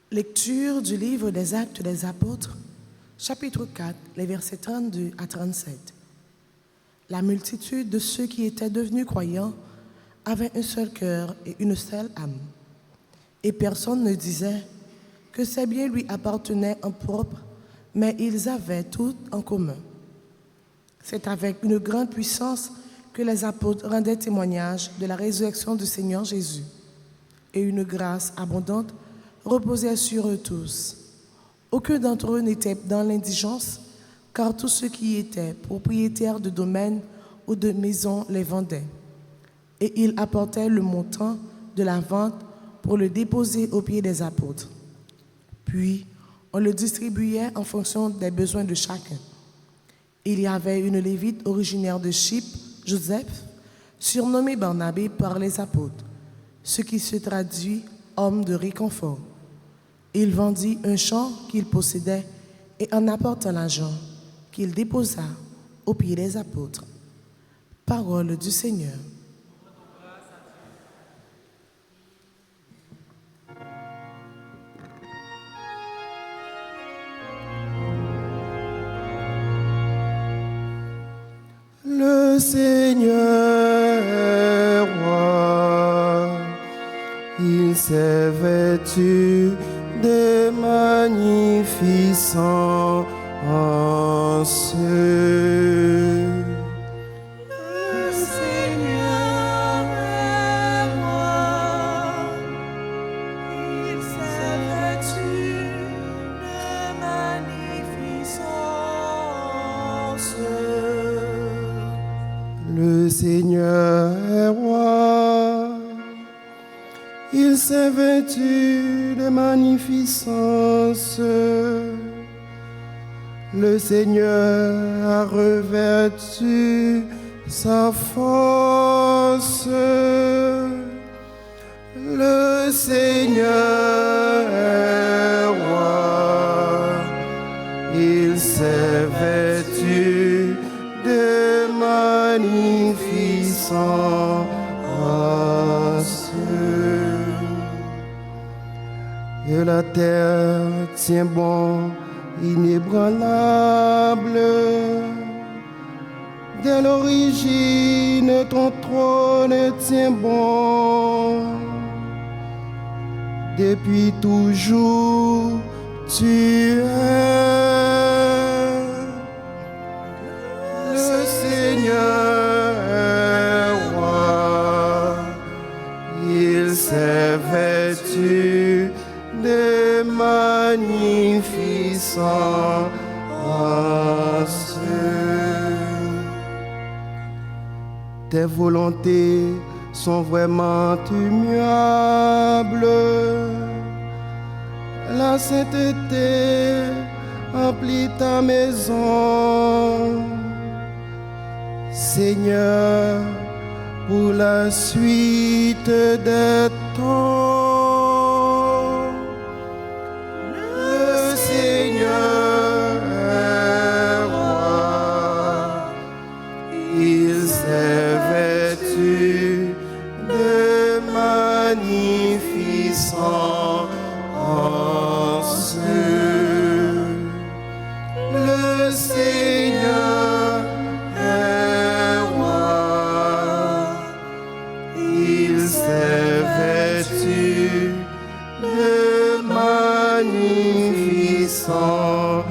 Lecture du livre des Actes des Apôtres, chapitre 4, les versets 32 à 37. La multitude de ceux qui étaient devenus croyants avait un seul cœur et une seule âme. Et personne ne disait que ses biens lui appartenaient en propre, mais ils avaient tout en commun. C'est avec une grande puissance que les apôtres rendaient témoignage de la résurrection du Seigneur Jésus. Et une grâce abondante reposait sur eux tous. Aucun d'entre eux n'était dans l'indigence, car tous ceux qui étaient propriétaires de domaines ou de maisons les vendaient. Et ils apportaient le montant de la vente pour le déposer aux pieds des apôtres. Puis, on le distribuait en fonction des besoins de chacun. Il y avait une Lévite originaire de Chypre, Joseph, surnommé Barnabé par les apôtres, ce qui se traduit « homme de réconfort ». Il vendit un champ qu'il possédait et en apportant l'argent qu'il déposa aux pieds des apôtres. Parole du Seigneur. Le Seigneur est roi, il s'est vêtu de magnificence. Le Seigneur est roi, il s'est vêtu de magnificence. Le Seigneur est roi, il s'est vêtu de magnificence. Le Seigneur a revêtu sa force. Le Seigneur est roi, il s'est vêtu de magnificence. Et la terre tient bon, inébranlable. Dès l'origine, ton trône tient bon. Depuis toujours, tu es. Le Seigneur est roi, il s'est vêtu de magnificence. Tes volontés sont vraiment immuables. La sainteté emplit ta maison. Seigneur, pour la suite des temps, le Seigneur est roi, il s'est vêtu de magnificence. Le Seigneur est roi, il s'est vêtu de magnificence.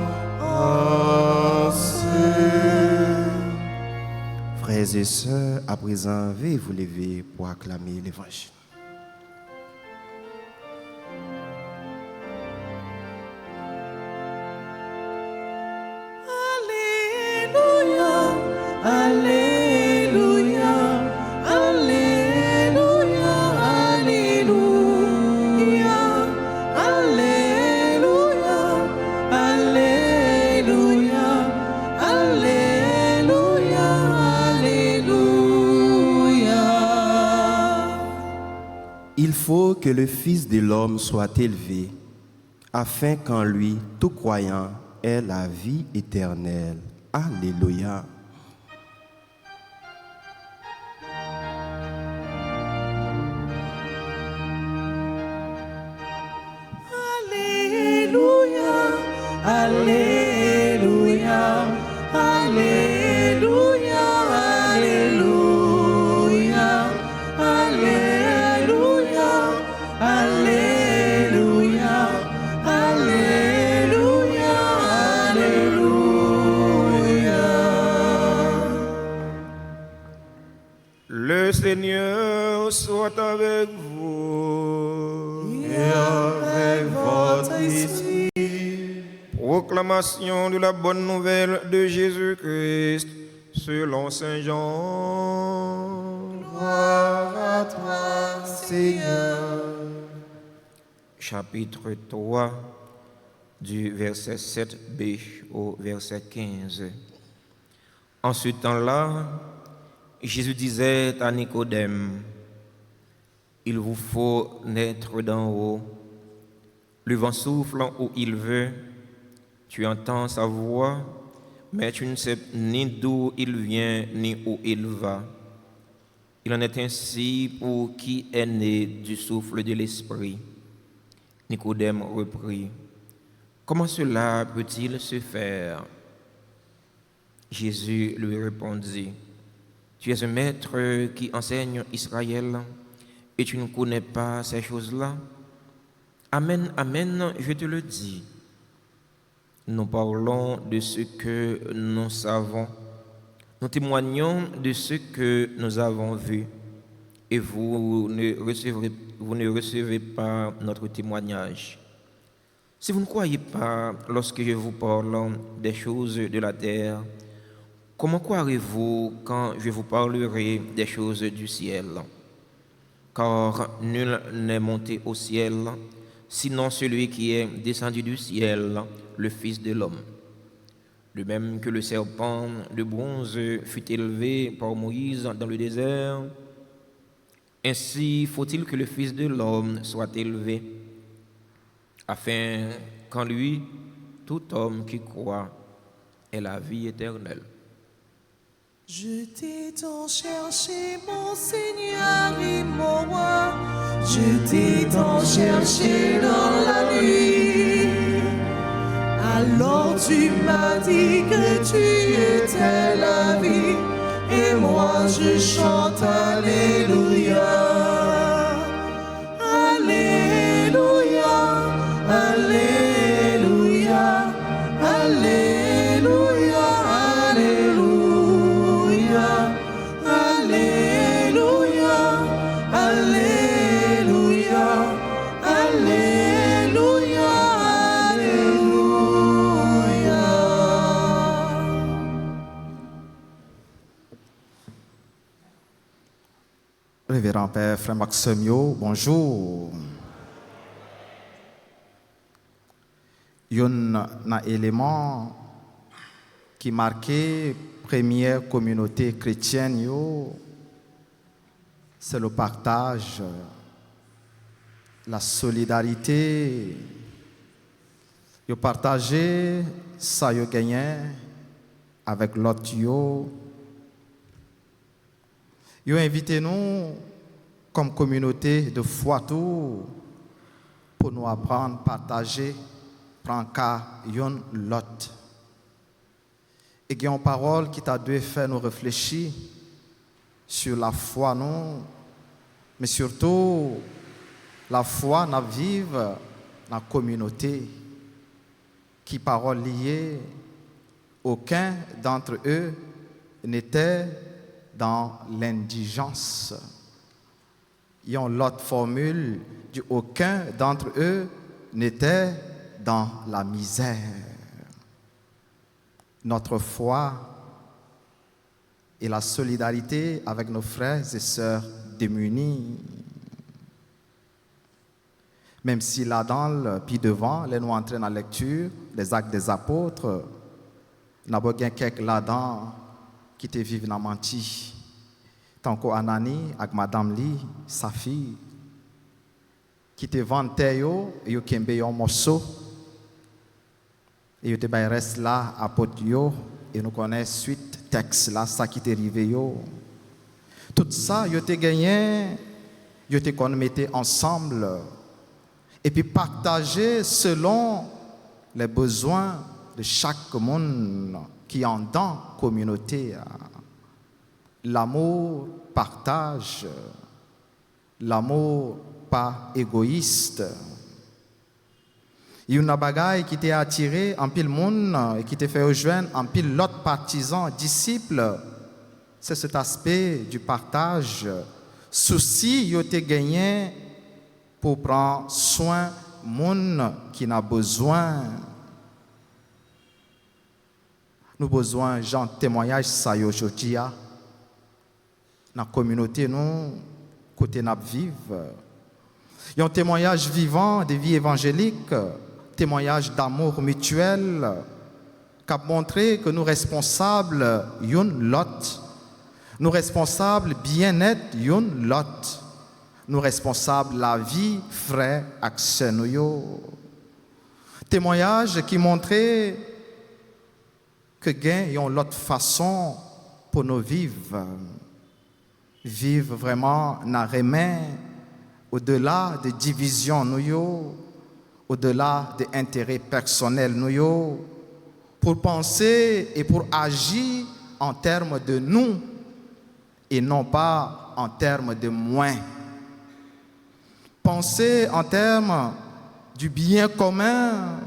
Frères et sœurs, à présent, veuillez vous lever pour acclamer l'Évangile. Alléluia, Alléluia, Alléluia, Alléluia, Alléluia, Alléluia, Alléluia. Il faut que le Fils de l'homme soit élevé, afin qu'en lui, tout croyant ait la vie éternelle. Alléluia. Alléluia. Le Seigneur soit avec vous. Et avec votre esprit. Proclamation de la bonne nouvelle de Jésus-Christ selon Saint Jean. Gloire à toi, Seigneur. Chapitre 3, du verset 7b au verset 15. En ce temps-là, Jésus disait à Nicodème, « Il vous faut naître d'en haut. Le vent souffle où il veut. Tu entends sa voix, mais tu ne sais ni d'où il vient ni où il va. Il en est ainsi pour qui est né du souffle de l'Esprit. » Nicodème reprit, « Comment cela peut-il se faire ?» Jésus lui répondit, « Tu es un maître qui enseigne Israël et tu ne connais pas ces choses-là? Amen, amen, je te le dis. Nous parlons de ce que nous savons, nous témoignons de ce que nous avons vu, et vous ne recevez pas notre témoignage. Si vous ne croyez pas lorsque je vous parle des choses de la terre, comment croirez-vous quand je vous parlerai des choses du ciel? Car nul n'est monté au ciel, sinon celui qui est descendu du ciel, le Fils de l'homme. De même que le serpent de bronze fut élevé par Moïse dans le désert, ainsi faut-il que le Fils de l'homme soit élevé, afin qu'en lui, tout homme qui croit ait la vie éternelle. Je t'ai tant cherché, mon Seigneur et mon roi. Je t'ai tant cherché dans la nuit. Alors tu m'as dit que tu étais la vie. Et moi je chante Alléluia. Alléluia. Alléluia. Alléluia. Révérend Père Frère Maximio, bonjour. Il y a un élément qui marquait la première communauté chrétienne, c'est le partage, la solidarité. Ils partageaient ça, ils gagnaient avec l'autre. Ils ont invité nous, comme communauté de foi, tout, pour nous apprendre, partager, prendre cas, l'autre. Et il y a une parole qui t'a dû faire nous réfléchir sur la foi, non, mais surtout la foi dans vivre dans la communauté. Qui parole liée, aucun d'entre eux n'était dans l'indigence. Il y a l'autre formule, aucun d'entre eux n'était dans la misère. Notre foi et la solidarité avec nos frères et sœurs démunis. Même si là-dedans, puis devant, là nous entrons dans la lecture des Actes des Apôtres, nous avons quelques là-dedans qui te vivent dans menti. Tant qu'Anani avec Madame Li, sa fille, qui te vendent yo et yo kembe un morceau et yo te bay reste là à pot yo et nous connaissons suite texte là ça qui t'est arrivé yo. Tout ça yo te gagné, yo te qu'on mettait ensemble et puis partager selon les besoins de chaque monde qui est en dans la communauté. L'amour partage, l'amour pas égoïste. Il y a une bagaille qui t'a attiré en pile monde et qui t'a fait rejoindre en pile l'autre partisan, disciple c'est cet aspect du partage. Souci, yo te gagné pour prendre soin moun qui n'a besoin. Nous besoin genre témoignage ça yo jodia. Dans la communauté nous côté n'a vivre. Il y a un témoignage vivant de vie évangélique, témoignage d'amour mutuel qui a montré que nous responsables yon lot. Nous responsables bien-être yon lot. Nous responsables la vie frère accès nous yo. Témoignage qui montrait que gain yon l'autre façon pour nous vivre. Vivre vraiment dans les mains, au-delà des divisions nous yo, au-delà des intérêts personnels nous yo, pour penser et pour agir en termes de nous et non pas en termes de moi. Penser en termes du bien commun,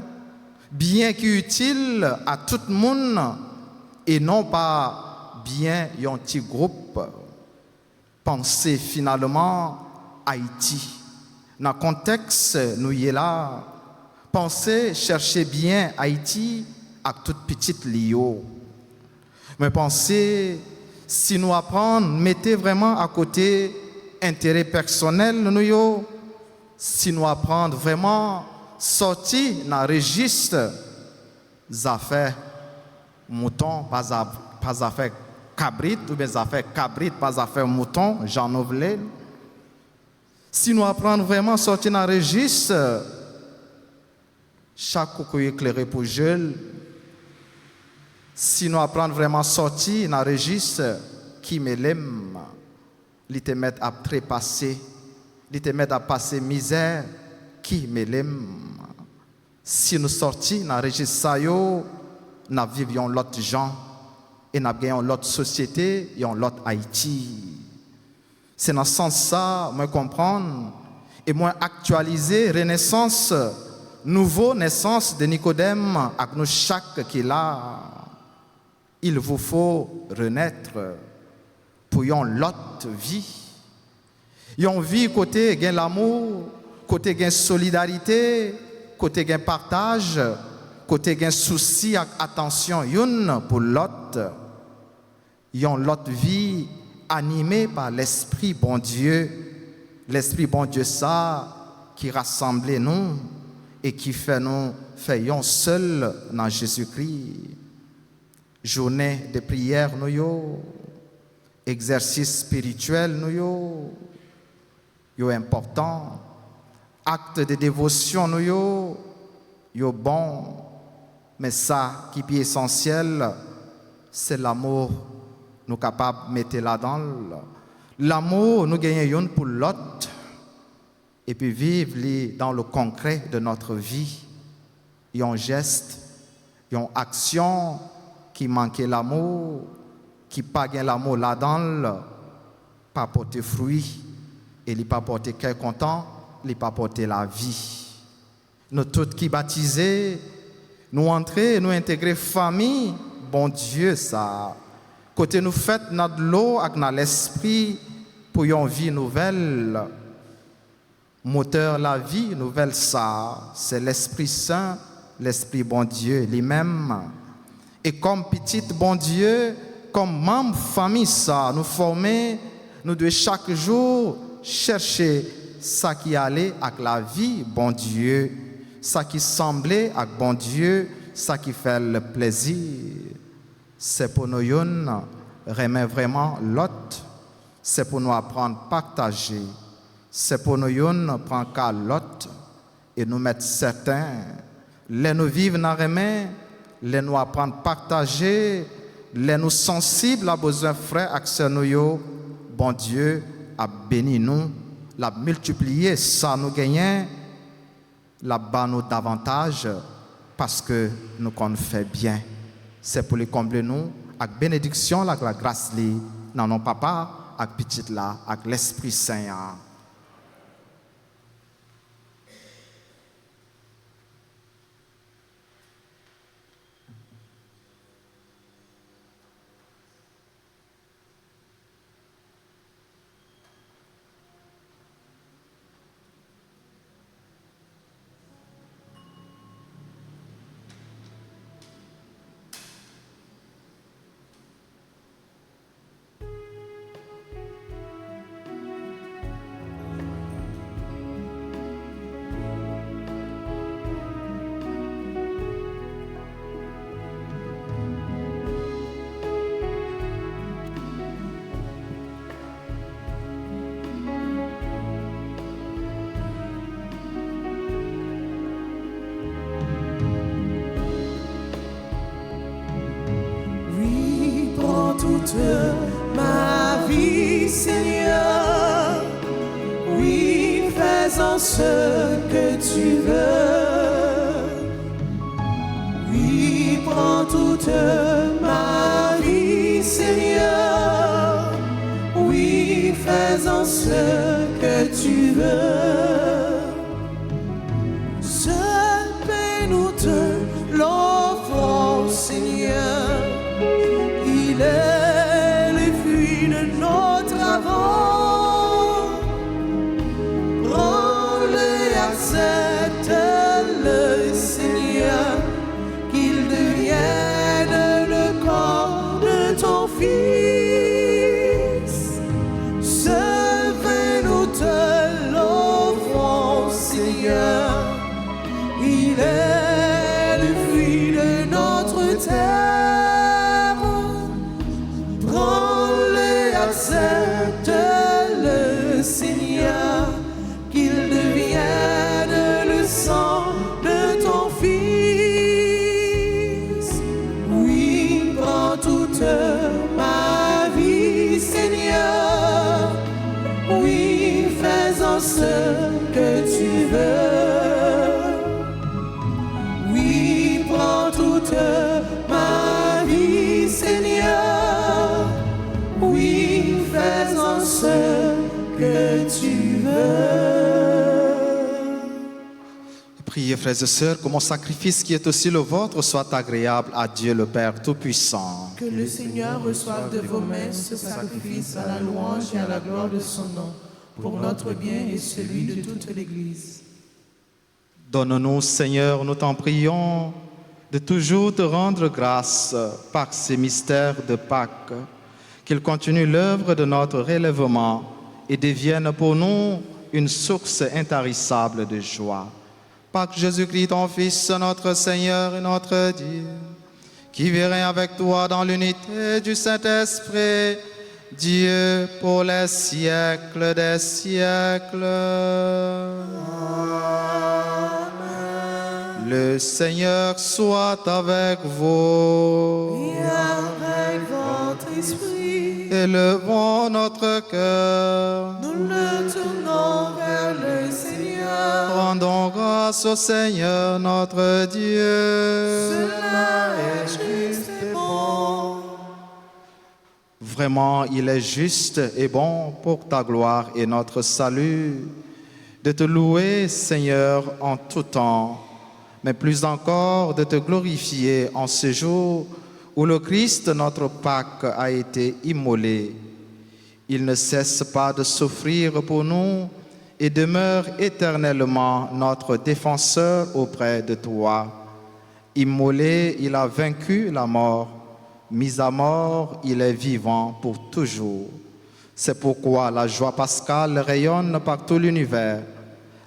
bien qui est utile à tout le monde et non pas bien un petit groupe. Penser finalement Haïti. Dans le contexte, nous y est là. Penser, chercher bien Haïti à toute petite lio. Mais penser, si nous apprenons, mettez vraiment à côté intérêt personnel, nous yo, si nous apprenons vraiment sortir dans le registre des affaires moutons, pas affaires cabrit, ou bien affaires cabrit, pas affaires moutons, Jean Nouvelet. Si nous apprenons vraiment sortir dans le registre, chaque coucou éclairé pour Jules, si nous apprenons vraiment sortir dans le registre qui me l'aime, il te met à trépasser, il te met à passer misère qui me l'aime. Si nous sortions dans le registre ça yo, nous vivions l'autre gens et nous gagnons l'autre société et l'autre Haïti. C'est dans ce sens ça, moi comprendre et moi actualiser renaissance, nouveau naissance de Nicodème avec nous chaque qui est là. Il vous faut renaître pour une l'autre vie. Une vie côté gain l'amour, côté gain solidarité, côté gain partage, côté gain souci et attention une pour l'autre. Une l'autre vie animée par l'esprit bon Dieu. L'esprit bon Dieu ça qui rassemble nous et qui fait nous faisons seul dans Jésus-Christ. Journée de prière nous yo, exercice spirituel nous yo important, acte de dévotion nous yo bon, mais ça qui est essentiel, c'est l'amour nous capables de mettre là-dedans. L'amour nous gagnons pour l'autre et puis vivre dans le concret de notre vie. Il y a un geste, il y a une action qui manquait l'amour, qui pas gain l'amour là-dedans, pas porter fruit, et il pas porter cœur content, il pas porter la vie. Nous tous qui baptisés, nous entrer, nous intégrer famille, bon Dieu ça. Côté nous fait notre l'eau avec notre l'esprit pour une vie nouvelle. Moteur la vie nouvelle ça, c'est l'Esprit Saint, l'Esprit bon Dieu lui-même. Et comme petit bon Dieu, comme membre famille ça, nous former, nous devons chaque jour chercher ça qui allait avec la vie bon Dieu, ça qui semblait avec bon Dieu, ça qui fait le plaisir. C'est pour nous remettre vraiment l'autre, c'est pour nous apprendre à partager, c'est pour nous prendre qu'à l'autre et nous mettre certains, les nous vivre dans les mains, les nous apprendre à partager, les nous sensibles à besoin frères accès nous bon Dieu a béni nous, l'a multiplié ça nous gagnons, la bas nous davantage parce que nous qu'on fait bien. C'est pour les combler nous avec bénédiction, avec la grâce li, dans nos papa, avec petite là, avec l'Esprit Saint. ce que tu veux. Oui, prends toute ma vie, Seigneur. Oui, fais-en ce que tu veux. Seul paix nous te l'offrons, Seigneur. Il est le fruit de notre avant. Prends-le, accepte-le, Seigneur, qu'il devienne le corps de ton Fils. Ce vin nous te l'offrons, Seigneur. Il est le fruit de notre terre. Prends-le, accepte-le, Seigneur, qu'il devienne le sang de ton Fils. Oui, prends toute ma vie, Seigneur. Oui, fais-en ce que tu veux. Oui, prends toute ma vie, Seigneur. Oui, fais-en ce que tu veux. Priez, frères et sœurs, que mon sacrifice qui est aussi le vôtre soit agréable à Dieu le Père Tout-Puissant. Que le Seigneur reçoive de vos mains ce sacrifice à la louange et à la gloire de son nom, pour notre bien et celui de toute l'Église. Donne-nous, Seigneur, nous t'en prions, de toujours te rendre grâce par ces mystères de Pâques, qu'ils continuent l'œuvre de notre relèvement et deviennent pour nous une source intarissable de joie. Par Jésus-Christ, ton Fils, notre Seigneur et notre Dieu, qui vit avec toi dans l'unité du Saint-Esprit, Dieu pour les siècles des siècles. Le Seigneur soit avec vous. Et avec votre esprit, Élevons notre cœur. nous le tournons vers le Seigneur. Rendons grâce au Seigneur notre Dieu. Cela est juste et bon. Vraiment, il est juste et bon pour ta gloire et notre salut de te louer, Seigneur, en tout temps, mais plus encore de te glorifier en ce jour où le Christ, notre Pâque, a été immolé. Il ne cesse pas de souffrir pour nous et demeure éternellement notre défenseur auprès de toi. Immolé, il a vaincu la mort. Mis à mort, il est vivant pour toujours. C'est pourquoi la joie pascale rayonne par tout l'univers.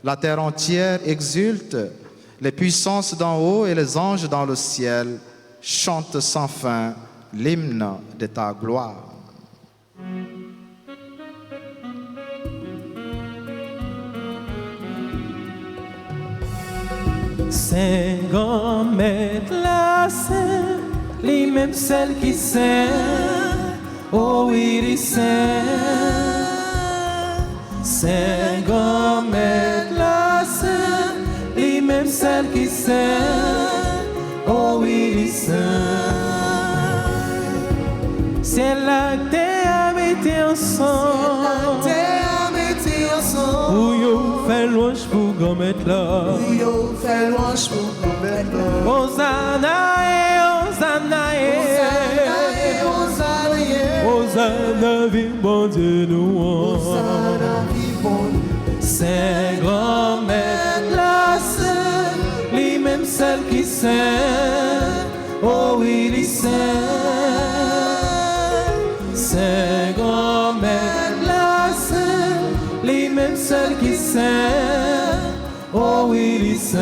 La terre entière exulte, les puissances d'en haut et les anges dans le ciel chantent sans fin l'hymne de ta gloire. Saint grand maître la saint, les mêmes celles qui saint, oh oui les saints. Saint grand maître la saint, les mêmes celles qui saint, oh oui les saints. C'est la terre mettez ensemble, où yo fait louange pour grand maître là. Hosanna et Hosanna et Hosanna, vive bon Dieu nous. Saint grand maître la saint, les mêmes celles qui saint, oh oui les saints. Saint grand maître la saint, les mêmes celles qui saint, oh oui les saints.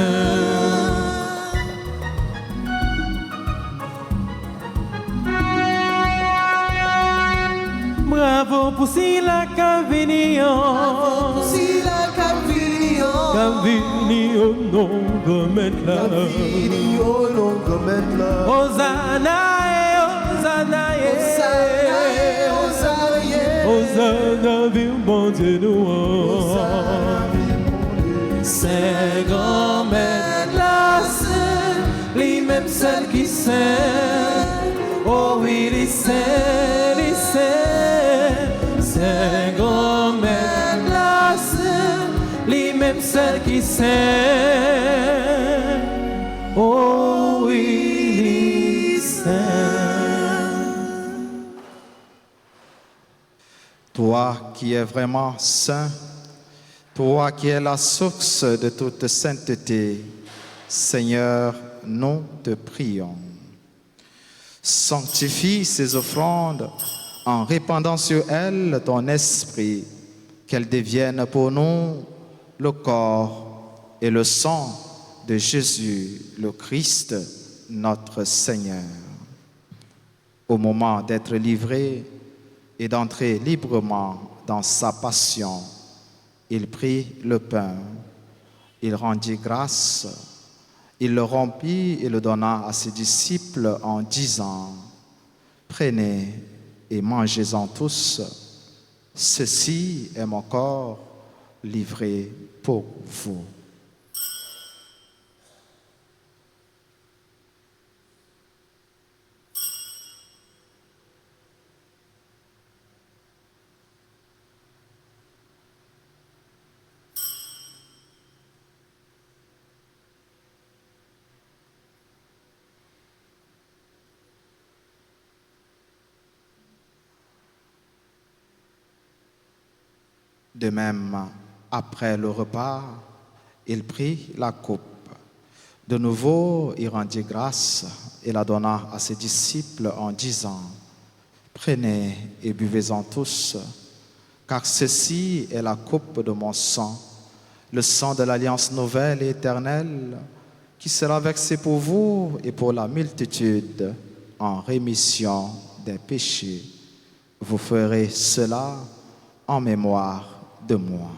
Bravo pour si la Cavignon, Cavignon, non, comme là. Hosanna et Hosanna et Hosanna, vive bon Dieu nous. c'est grand-mère la sainte, lui-même celle qui sait. Oh oui, il sait, c'est grand-mère la sainte, lui-même celle qui sait. Oh oui, il sait. Toi qui es vraiment saint, toi qui es la source de toute sainteté, Seigneur, nous te prions. Sanctifie ces offrandes en répandant sur elles ton esprit, qu'elles deviennent pour nous le corps et le sang de Jésus, le Christ, notre Seigneur. Au moment d'être livré et d'entrer librement dans sa passion, il prit le pain, il rendit grâce, il le rompit et le donna à ses disciples en disant, « Prenez et mangez-en tous, ceci est mon corps livré pour vous. » De même, après le repas, il prit la coupe. De nouveau, il rendit grâce et la donna à ses disciples en disant, « Prenez et buvez-en tous, car ceci est la coupe de mon sang, le sang de l'alliance nouvelle et éternelle, qui sera versé pour vous et pour la multitude en rémission des péchés. Vous ferez cela en mémoire de moi. »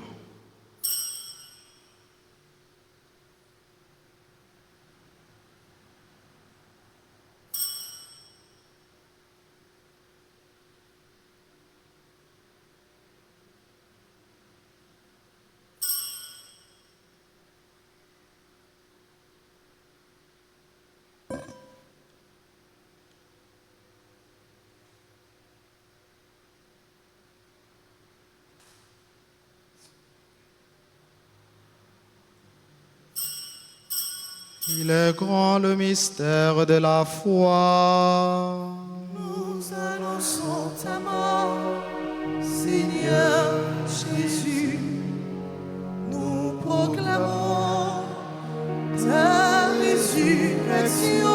Il est grand le mystère de la foi. Nous annonçons ta mort, Seigneur Jésus. Nous proclamons ta résurrection.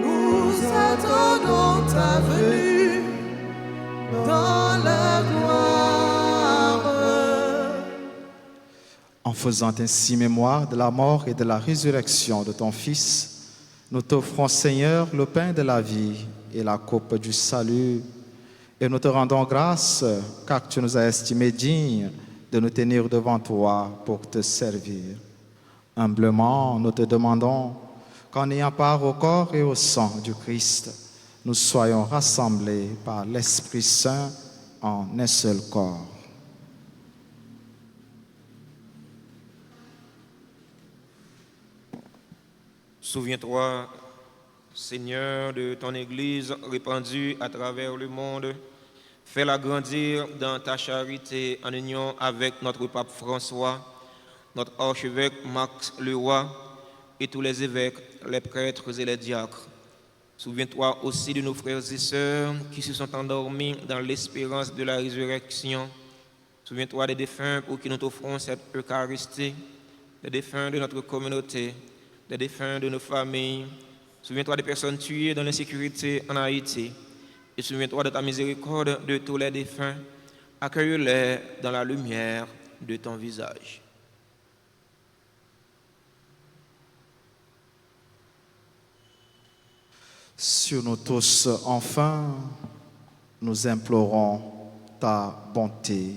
Nous attendons ta venue dans la gloire. En faisant ainsi mémoire de la mort et de la résurrection de ton Fils, nous t'offrons, Seigneur, le pain de la vie et la coupe du salut, et nous te rendons grâce car tu nous as estimés dignes de nous tenir devant toi pour te servir. Humblement, nous te demandons qu'en ayant part au corps et au sang du Christ, nous soyons rassemblés par l'Esprit Saint en un seul corps. Souviens-toi, Seigneur, de ton Église répandue à travers le monde. Fais-la grandir dans ta charité en union avec notre pape François, notre archevêque Max Leroy et tous les évêques, les prêtres et les diacres. Souviens-toi aussi de nos frères et sœurs qui se sont endormis dans l'espérance de la résurrection. Souviens-toi des défunts pour qui nous t'offrons cette Eucharistie, des défunts de notre communauté, des défunts de nos familles. Souviens-toi des personnes tuées dans l'insécurité en Haïti. Et souviens-toi de ta miséricorde de tous les défunts. Accueille-les dans la lumière de ton visage. Sur nous tous, enfin, nous implorons ta bonté.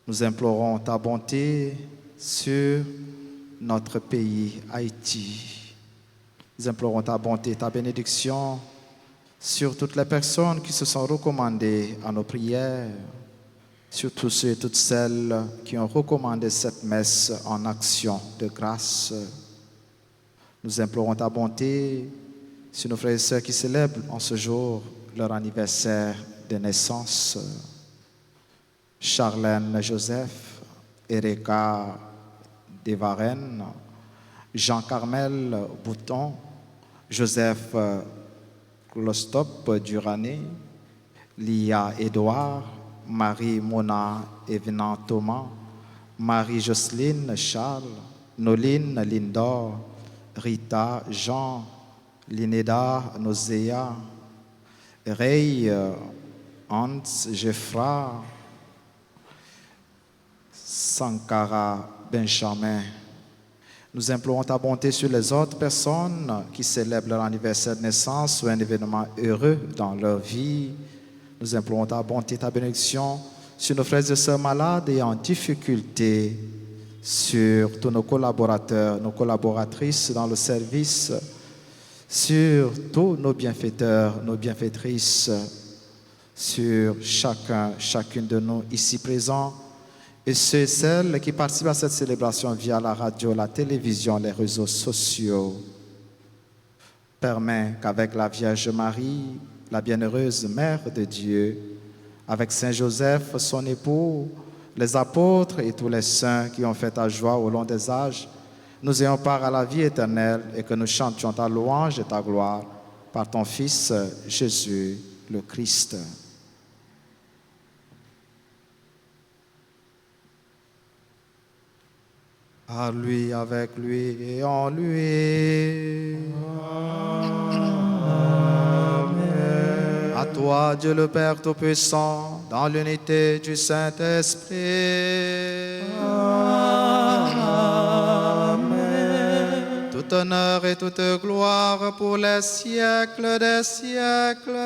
Nous implorons ta bonté sur notre pays, Haïti. Nous implorons ta bonté, ta bénédiction sur toutes les personnes qui se sont recommandées à nos prières, sur tous ceux et toutes celles qui ont recommandé cette messe en action de grâce. Nous implorons ta bonté sur nos frères et sœurs qui célèbrent en ce jour leur anniversaire de naissance. Charlène Joseph, Erika Desvarennes, Jean-Carmel Bouton, Joseph Clostop Durané, Lia Édouard, Marie-Mona Evenant Thomas, Marie-Jocelyne Charles, Noline Lindor, Rita Jean, Linéda Nosea, Ray Hans Geoffra, Sankara Benjamin. Nous implorons ta bonté sur les autres personnes qui célèbrent leur anniversaire de naissance ou un événement heureux dans leur vie. Nous implorons ta bonté, ta bénédiction sur nos frères et sœurs malades et en difficulté, sur tous nos collaborateurs, nos collaboratrices dans le service, sur tous nos bienfaiteurs, nos bienfaitrices, sur chacune de nous ici présents, et ceux et celles qui participent à cette célébration via la radio, la télévision, les réseaux sociaux. Permets qu'avec la Vierge Marie, la bienheureuse Mère de Dieu, avec Saint Joseph, son époux, les apôtres et tous les saints qui ont fait ta joie au long des âges, nous ayons part à la vie éternelle et que nous chantions ta louange et ta gloire par ton Fils Jésus le Christ. À lui, avec lui et en lui. Amen. À toi, Dieu le Père Tout-Puissant, dans l'unité du Saint-Esprit. Amen. Tout honneur et toute gloire pour les siècles des siècles.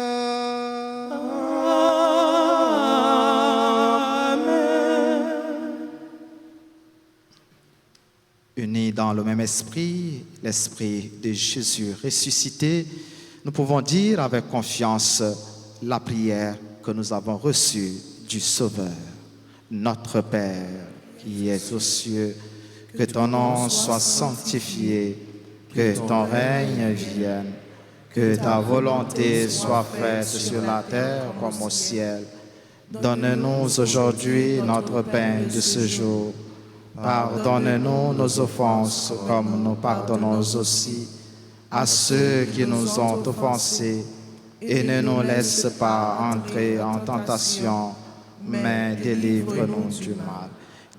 Unis dans le même esprit, l'esprit de Jésus ressuscité, nous pouvons dire avec confiance la prière que nous avons reçue du Sauveur. Notre Père, qui es aux cieux, que ton nom soit sanctifié, que ton règne vienne, que ta volonté soit faite sur la terre comme au ciel. Donne-nous aujourd'hui notre pain de ce jour. Pardonne-nous nos offenses comme nous pardonnons aussi à ceux qui nous ont offensés et ne nous laisse pas entrer en tentation, mais délivre-nous du mal.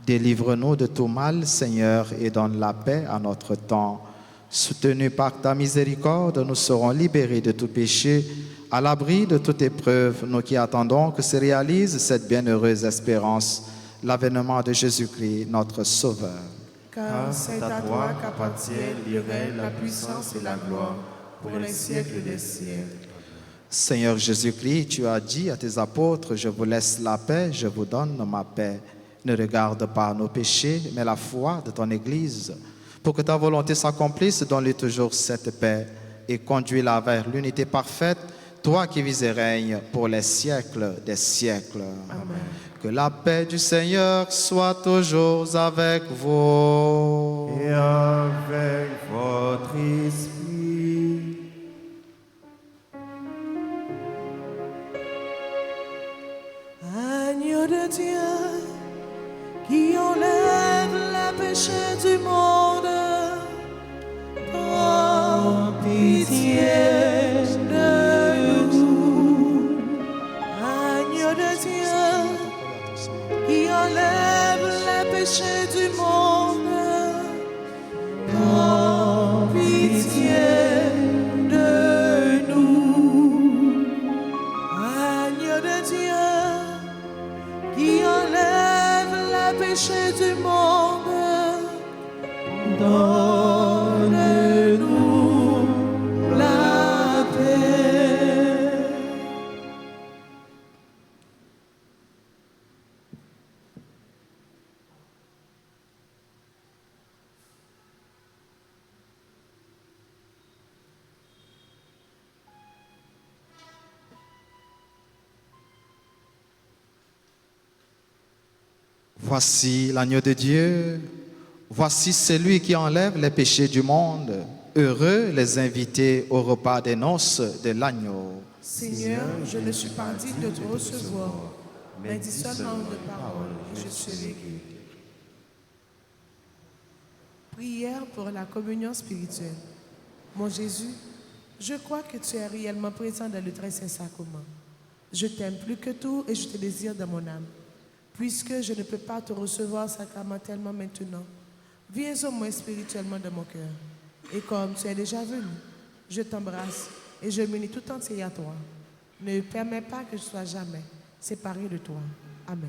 Délivre-nous de tout mal, Seigneur, et donne la paix à notre temps. Soutenus par ta miséricorde, nous serons libérés de tout péché, à l'abri de toute épreuve, nous qui attendons que se réalise cette bienheureuse espérance, l'avènement de Jésus-Christ, notre Sauveur. Car c'est à toi qu'appartiennent le règne, la puissance et la gloire pour les siècles des siècles. Seigneur Jésus-Christ, tu as dit à tes apôtres, je vous laisse la paix, je vous donne ma paix. Ne regarde pas nos péchés, mais la foi de ton Église. Pour que ta volonté s'accomplisse, donne-lui toujours cette paix et conduis-la vers l'unité parfaite, toi qui vis et règnes pour les siècles des siècles. Amen. Que la paix du Seigneur soit toujours avec vous. Et avec votre esprit. Agneau de Dieu, qui enlève le péché du monde, prends pitié de nous. Agneau de Dieu, qui enlève le péché du monde, prends pitié de nous. Agneau de Dieu, qui enlève le péché du monde, donne-nous la paix. Voici l'agneau de Dieu. Voici celui qui enlève les péchés du monde. Heureux les invités au repas des noces de l'agneau. Seigneur, je ne suis pas digne de te recevoir, mais dis seulement une parole et je serai guéri. Prière pour la communion spirituelle. Mon Jésus, je crois que tu es réellement présent dans le très saint sacrement. Je t'aime plus que tout et je te désire dans mon âme. Puisque je ne peux pas te recevoir sacramentellement maintenant, viens au moins spirituellement dans mon cœur. Et comme tu es déjà venu, je t'embrasse et je m'unis tout entier à toi. Ne permets pas que je sois jamais séparé de toi. Amen.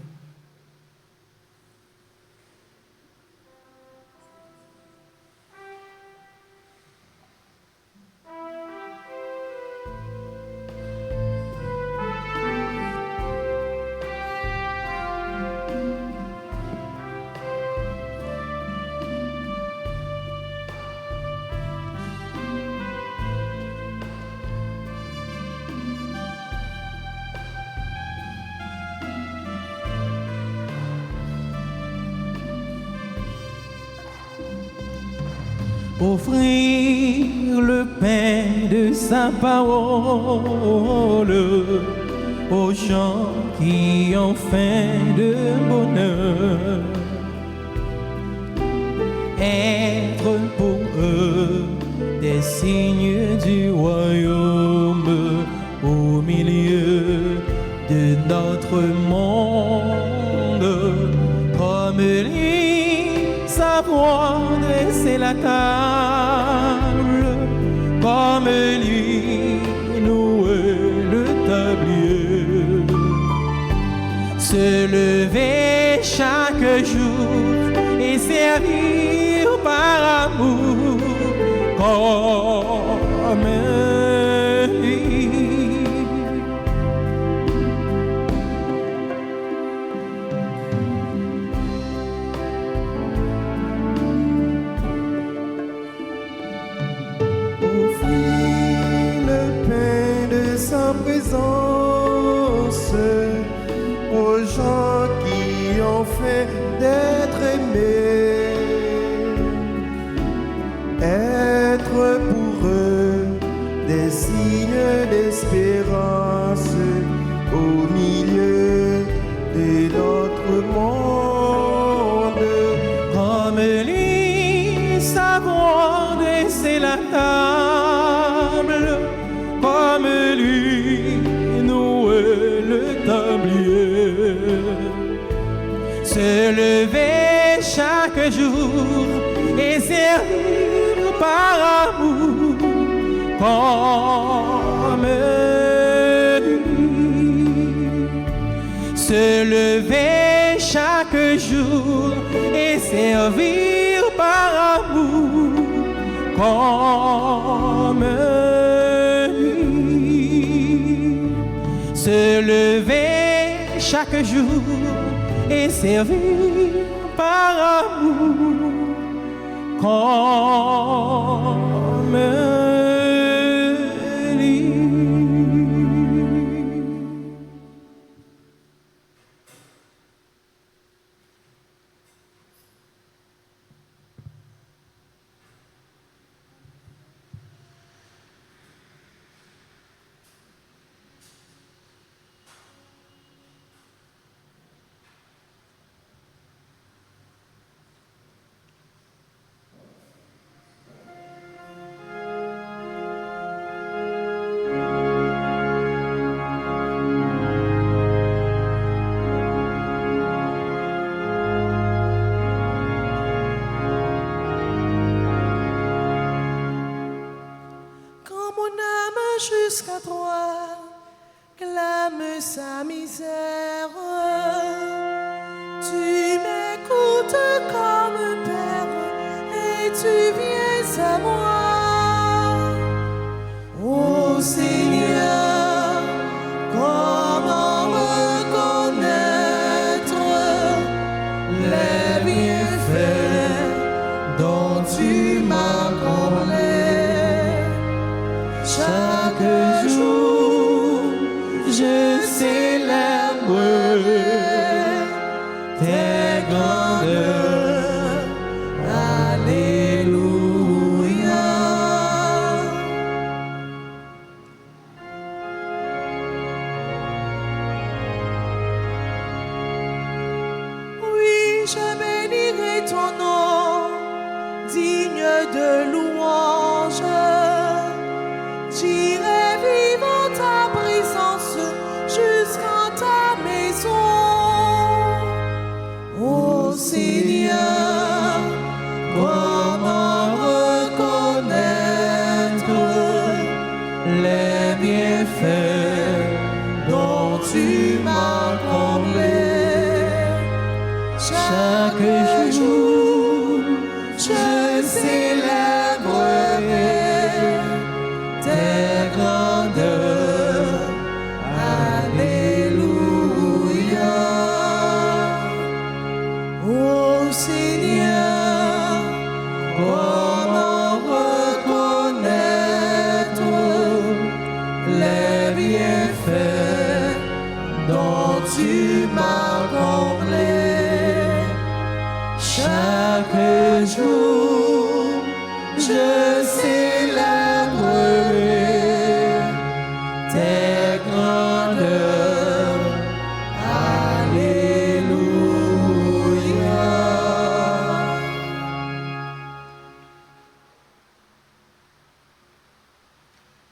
Offrir le pain de sa parole aux gens qui ont faim de bonheur. Être pour eux des signes du royaume au milieu de notre monde. Comme lui, savoir dresser la table, comme lui, nouer le tablier. Se lever chaque jour et servir par amour comme lui. Sa présence aux gens qui ont fait d'être aimés, être pour eux des signes d'espérance au milieu de notre monde. Comme lui, savoir dresser la table, comme lui, nouer le tablier. Se lever chaque jour et servir par amour comme lui. Se lever chaque jour et servir par amour comme lui. Se lever chaque jour et servir par amour comme lui. Jusqu'à toi, clame sa misère. Tu m'écoutes comme un père et tu viens à moi. Ô Seigneur, comment reconnaître les bienfaits dont tu m'as comblé? Chaque jour, je célèbre tes je bénirai ton nom, digne de louange. J'irai vivre en ta présence jusqu'en ta maison. Ô Seigneur, comment reconnaître les bienfaits dont tu m'as comblé? Chaque jour, je célébrerai tes grandeurs. Alléluia. Ô Seigneur, comment reconnaître les bienfaits dont tu m'as comblé? Chaque jour, je célébrerai tes grandeurs. Alléluia.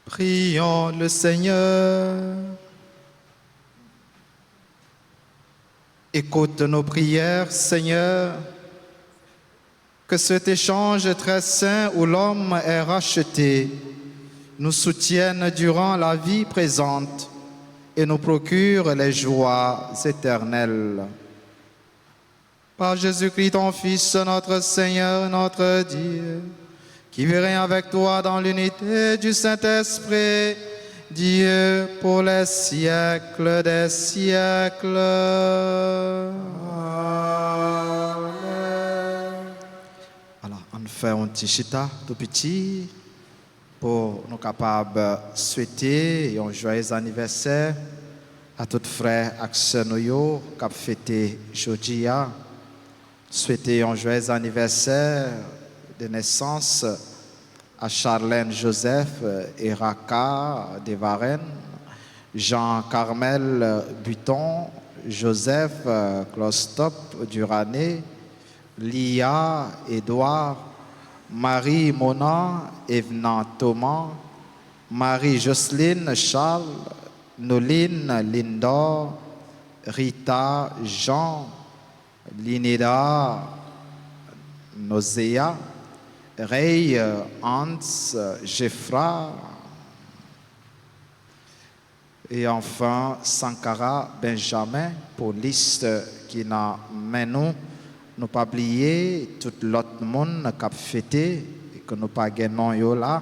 Prions le Seigneur. Écoute nos prières, Seigneur. Que cet échange très saint où l'homme est racheté nous soutienne durant la vie présente et nous procure les joies éternelles. Par Jésus-Christ, ton Fils, notre Seigneur, notre Dieu, qui vit règne avec toi dans l'unité du Saint-Esprit, Dieu pour les siècles des siècles. Alors, on fait un petit chita tout petit pour nous capables de souhaiter un joyeux anniversaire à tous frères et sœurs qui ont fêté aujourd'hui. Souhaiter un joyeux anniversaire de naissance à Charlène Joseph et Raka de Varennes, Jean-Carmel Buton, Joseph Clostop Durané, Lia Édouard, Marie Mona Evenant Thomas, Marie-Jocelyne Charles, Noline Lindor, Rita Jean, Lineda Nosea, Ray Hans Jeffra et enfin Sankara Benjamin pour liste qui n'a mené nous pas oublier tout l'autre monde qui a fêté et que nous pas gagnons yo là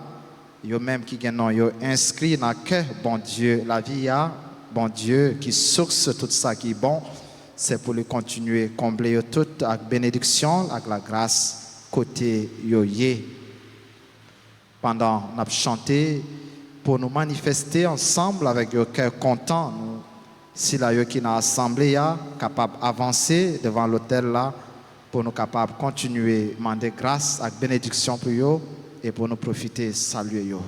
yo même qui gagnons yo inscrit dans cœur bon Dieu la vie a bon Dieu qui source tout ça qui est bon c'est pour le continuer combler tout avec bénédiction avec la grâce côté yoye pendant nous chanté pour nous manifester ensemble avec un cœur content nous si la yo qui n'a assemblée ya capable avancer devant l'autel là pour nous capables continuer demander grâce avec bénédiction pour yo et pour nous profiter saluer yo.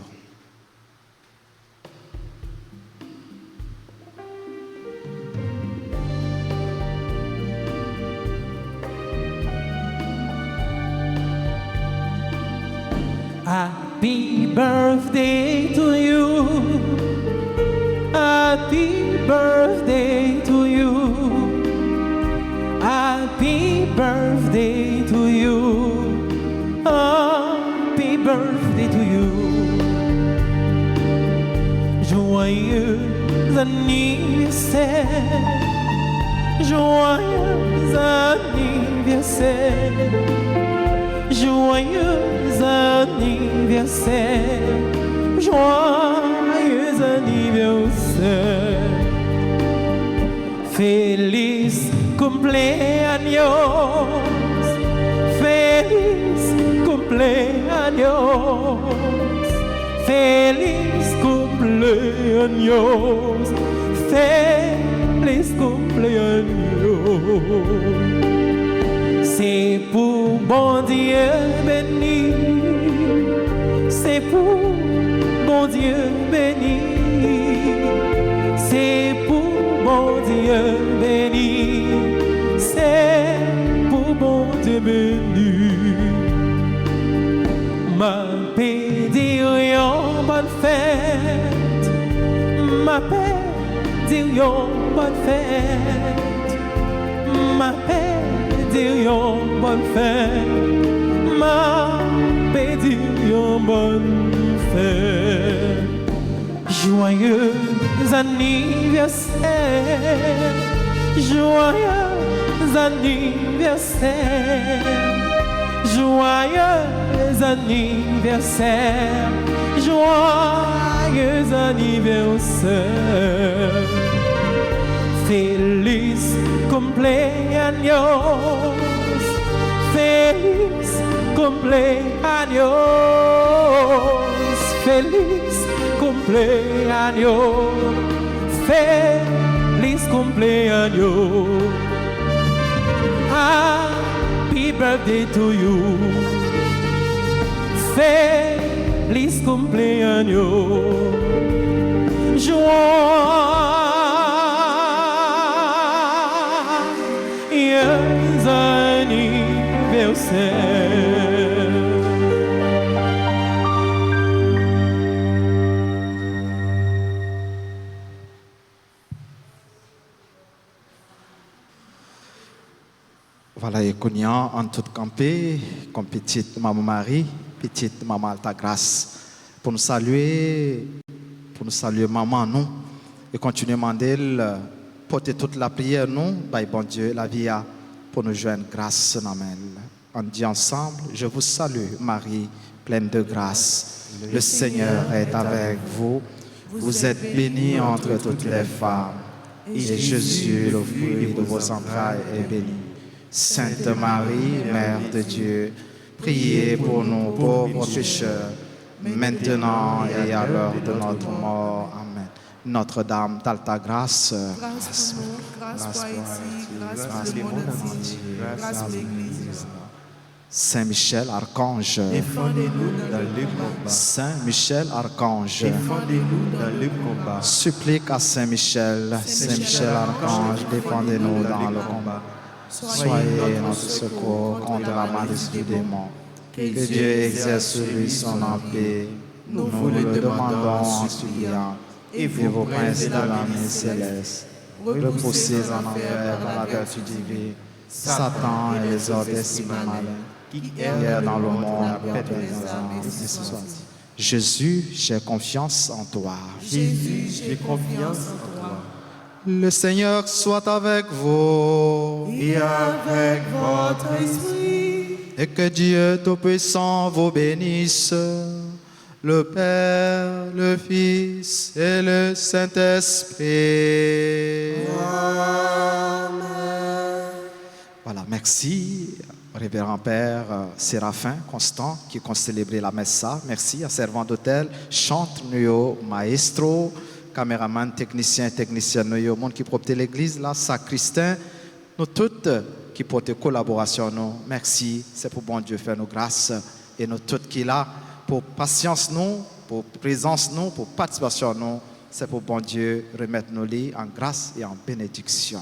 Happy birthday to you. Happy birthday to you. Happy birthday to you. Happy birthday to you. Joyeux anniversaire. Joyeux anniversaire. Joyeux anniversaire, joyeux anniversaire. Feliz cumpleaños, feliz cumpleaños, feliz cumpleaños, feliz cumpleaños. C'est pour bon Dieu béni, c'est pour bon Dieu béni, c'est pour bon Dieu béni, c'est pour yon bonne fête. Ma paix dire yon bonne fête. Ma paix dire yon bonne fête. Joyeux anniversaire. Joyeux anniversaire. Joyeux anniversaire. Joyeux anniversaire. Feliz cumpleaños. Feliz cumpleaños. Feliz cumpleaños. Feliz cumpleaños. Happy birthday to you. Feliz cumpleaños. Joyeux anniversaire. Voilà, et Kounian, en tout campé, comme petite maman Marie, petite maman Altagrace, pour nous saluer maman nous, et continuer à demander, porter toute la prière nous, by bon Dieu, la vie a, pour nous joindre grâce, amen. On dit ensemble, je vous salue Marie, pleine de grâce, le Seigneur est avec vous, vous êtes bénie entre toutes les femmes, et Jésus, le fruit de vos entrailles, est béni. Sainte Marie, Mère de Dieu, priez pour nous pauvres pécheurs, maintenant et à l'heure de notre mort. Amen. Notre-Dame d'Altagrace, Grâce pour nous, grâce pour Haïti, grâce pour le monde entier, grâce pour l'Église. Saint Michel, Archange, Défendez-nous dans le combat. Saint Michel, Archange, Défendez-nous dans le combat. supplique à Saint Michel, Archange, défendez-nous dans le combat. Soyez notre secours contre la malice du démon. Que Dieu exerce sur lui son empire. Nous vous le demandons en suppliant. Et vos princes de l'armée céleste, repoussez en envers par la vertu divine Satan et les autres esprits malins qui errent dans le monde perdent les âmes. Jésus, j'ai confiance en toi. Jésus, j'ai confiance en toi. Le Seigneur soit avec vous. Et avec votre esprit. Et que Dieu Tout-Puissant vous bénisse, le Père, le Fils et le Saint-Esprit. Voilà, merci, Révérend Père Séraphin Constant, qui a célébré la Messa. Merci à servant d'hôtel, chante nous, maestro, caméraman, technicien, nous, monde qui porte l'église, là, sacristain, nous toutes qui portent collaboration, nous. Merci, c'est pour bon Dieu faire nos grâces et nous toutes qui là, pour patience, nous, pour présence, nous, pour participation, nous. C'est pour bon Dieu remettre nos lits en grâce et en bénédiction.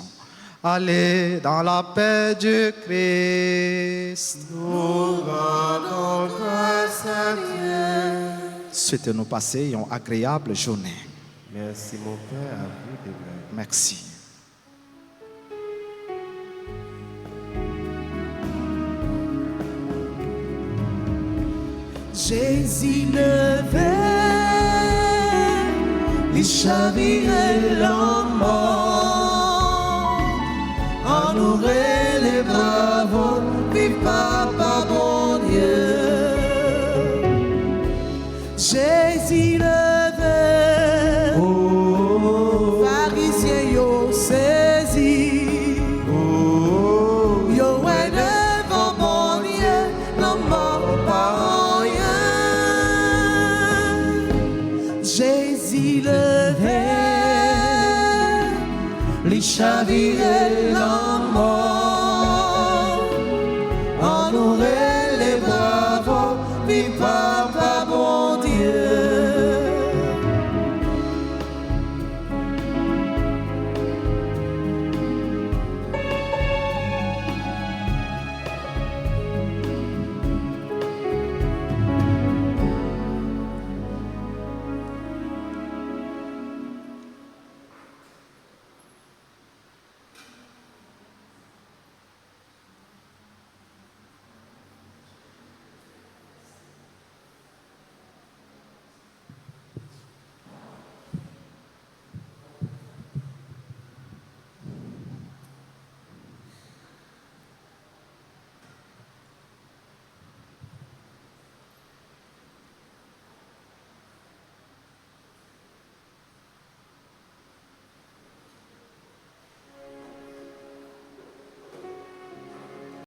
Allez dans la paix du Christ. Nous rendons grâce à Dieu. Souhaitez-nous passer une agréable journée. Merci mon Père, à vous de grâce. Merci. Jésus levait les chavirés l'homme en nourrir les bravos, vive Papa bon Dieu. Jésus